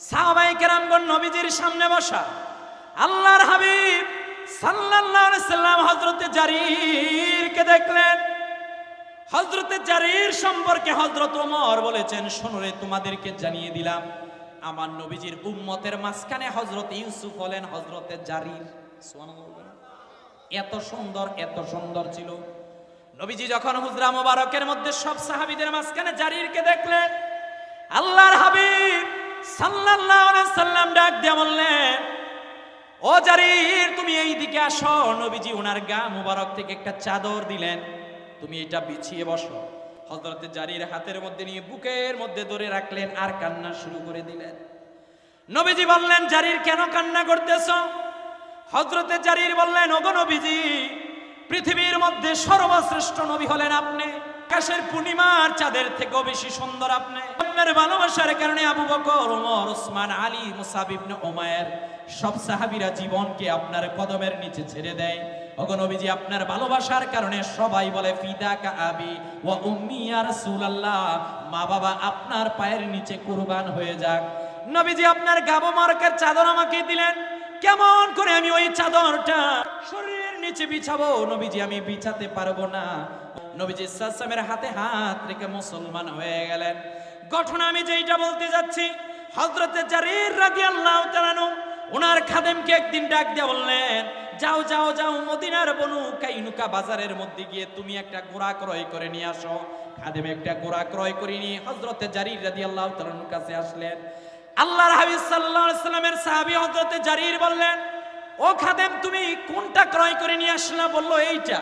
সাহাবায়ে কেরামগণ নবীজির সামনে বসা। আল্লাহর হাবিব সাল্লাল্লাহু আলাইহি সাল্লাম হযরতে জারীরকে দেখলেন। হযরতে জারীর সম্পর্কে হযরত ওমর বলেছেন, শোনো রে, তোমাদেরকে জানিয়ে দিলাম, আমার নবীজির উম্মতের মাঝখানে হযরত ইউসুফ হলেন হযরতে জারীর। সুবহানাল্লাহ। এত সুন্দর ছিল। নবীজি যখন হুজরা মোবারকের মধ্যে সব সাহাবীদের মাঝখানে জারীরকে দেখলেন, আল্লাহর হাবিব সাল্লাল্লাহু আলাইহি সাল্লাম ডাক দিয়ে বললেন, ও জারীর, তুমি এই দিকে আসো। নবীজি ওনার গা মোবারক থেকে একটা চাদর দিলেন, তুমি এটা বিছিয়ে বসো। হযরতে জারীর হাতের মধ্যে নিয়ে বুকের মধ্যে ধরে রাখলেন আর কান্না শুরু করে দিলেন। নবীজি বললেন, জারীর, কেন কান্না করতেছো? হযরতে জারীর বললেন, ওগো নবীজি, পৃথিবীর মধ্যে সর্বশ্রেষ্ঠ নবী হলেন আপনি। আকাশের পূর্ণিমার চাঁদের থেকেও বেশি সুন্দর আপনি। আপনার ভালোবাসার কারণে আবু বকর, ওমর, ওসমান, আলী, মুসআব ইবনে উমাইর সব সাহাবীরা জীবনকে আপনার কদমের নিচে ছেড়ে দেয়। ওগো নবীজি, আপনার ভালোবাসার কারণে সবাই বলে ফিদাকা আবি ওয়া উম্মি ইয়া রাসূলুল্লাহ, মা বাবা আপনার পায়ের নিচে কুরবান হয়ে যাক। নবীজি আপনার গাবো মার্কার চাদর আমাকে দিলেন, কেমন করে আমি ওই চাদরটা শরীরের নিচে বিছাবো? নবীজি, আমি বিছাতে পারবো না। নবীজি সাল্লামের হাতে হাত রেখে মুসলমান হয়ে গেলেন। ঘটনা আমি যেটা বলতে যাচ্ছি, হযরতে জারীর রাদিয়াল্লাহু তাআলা আনহু ওনার খাদেমকে একদিন ডাক দিয়ে বললেন, যাও যাও যাও, মদিনার বনু কাইনুকা বাজারের মধ্যে গিয়ে তুমি একটা ঘোড়া ক্রয় করে নিয়ে আসো। খাদেম একটা ঘোড়া ক্রয় করে নিয়ে হযরতে জারীর রাদিয়াল্লাহু তাআলার কাছে আসলেন। আল্লাহর হাবিব সাল্লাল্লাহু আলাইহি সাল্লামের সাহাবী হযরতে জারীর বললেন, ও খাদেম, তুমি কোনটা ক্রয় করে নিয়ে আসলা? বলল এইটা।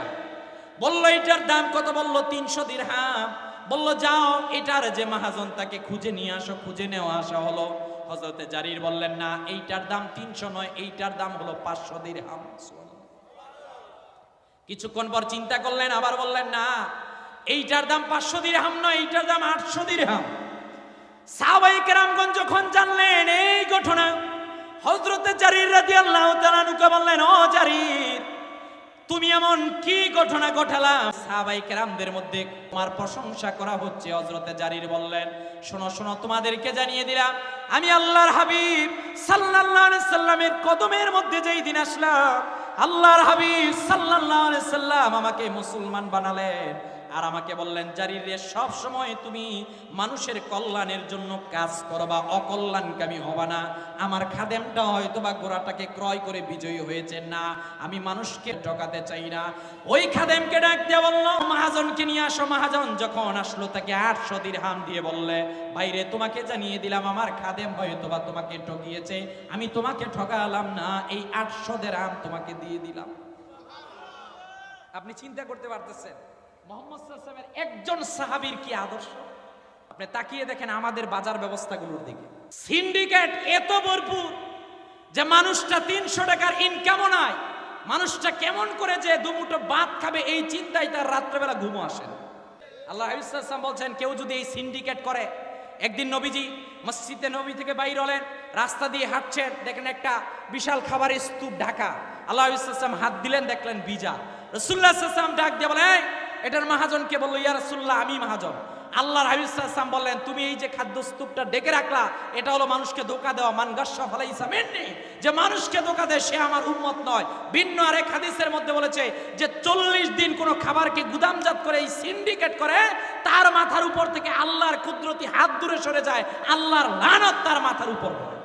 বলল এটার দাম কত? বলল 300 দিরহাম। বলল যাও, এটার যে মহাজন তাকে খুঁজে নিয়ে আসো। খুঁজে নেওয়া আসা হলো। হযরতে জারীর বললেন, না, এইটার দাম 300 নয়, এইটার দাম হলো 500 দিরহাম। কিছুক্ষণ পর চিন্তা করলেন, আবার বললেন, না, এইটার দাম 500 দিরহাম নয়, এইটার দাম 800 দিরহাম। সাহাবায়ে কেরামগণ যখন জানলেন এই ঘটনা, হযরতে জারীর রাদিয়াল্লাহু তাআলা আনহুকে বললেন, ও জারীর, তুমি এমন কি ঘটনা ঘটালা? সাহাবায়ে কেরামদের মধ্যে তোমার প্রশংসা করা হচ্ছে। হযরতে জারীর বললেন, শোনো শোনো, তোমাদেরকে জানিয়ে দিলাম, আমি আল্লাহর হাবিব সাল্লাল্লাহু আলাইহি সাল্লামের কদমের মধ্যে যেই দিন আসলাম, আল্লাহর হাবিব সাল্লাল্লাহু আলাইহি সাল্লাম আমাকে মুসলমান বানালেন। আর আমাকে বললেন, জারীর রে, সব সময় তুমি মানুষের কল্যাণের জন্য কাজ করবা, অকল্যাণকামী হবা না। আমার খাদেমটা হয়তো বা ঘোড়াটাকে ক্রয় করে বিজয়ী হয়েছে, না, আমি মানুষকে ঠকাতে চাই না। ওই খাদেমকে ডাক দিয়ে বলল, মহাজনকে নিয়ে আসো। মহাজন যখন আসলো, তাকে 800 দিরহাম দিয়ে বললে, বাইরে তোমাকে জানিয়ে দিলাম, আমার খাদেম হয়তো বা তোমাকে ঠকিয়েছে, আমি তোমাকে ঠকালাম না, এই 800 দিরহাম তোমাকে দিয়ে দিলাম। আপনি চিন্তা করতে পারতেছেন মুহাম্মদ সাল্লাল্লাহু আলাইহি ওয়াসাল্লামের একজন সাহাবীর কি আদর্শ? আপনি তাকিয়ে দেখেন আমাদের বাজার ব্যবস্থাগুলোর দিকে। সিন্ডিকেট এত ভরপুর যে মানুষটা 300 টাকার ইনকামও নাই, মানুষটা কেমন করে যে দুমুঠো ভাত খাবে এই চিন্তায় তার রাত্রেবেলা ঘুমও আসে না। আল্লাহ হাবিব সাল্লাল্লাহু আলাইহি ওয়াসাল্লাম বলছেন, কেউ যদি এই সিন্ডিকেট করে। একদিন নবীজি মসজিদে নবী থেকে বাইর হলেন, রাস্তা দিয়ে হাঁটছেন, দেখেন একটা বিশাল খাবারের স্তূপ ঢাকা। আল্লাহ হাবিব সাল্লাল্লাহু আলাইহি ওয়াসাল্লাম হাত দিলেন, দেখলেন ভিজা। রাসূলুল্লাহ সাল্লাল্লাহু আলাইহি ওয়াসাল্লাম ডাক দিয়ে বলে, এটার মহাজনকে বলল, ইয়া রাসূলুল্লাহ, আমি মহাজন। আল্লাহর হাবিব সাল্লাল্লাহু আলাইহি ওয়াসাল্লাম বললেন, তুমি এই যে খাদ্য স্তূপটা ডেকে রাখলা, এটা হলো মানুষকে ধোঁকা দেওয়া। মান গাশশা ফালাইসা মিন্নি, যে মানুষকে ধোঁকা দেয় সে আমার উম্মত নয়। ভিন্ন আরেক হাদিসের মধ্যে বলেছে যে 40 দিন কোনো খাবারকে গুদামজাত করে এই সিন্ডিকেট করে, তার মাথার উপর থেকে আল্লাহর কুদরতি হাত দূরে সরে যায়, আল্লাহর লানত তার মাথার উপর পড়ে।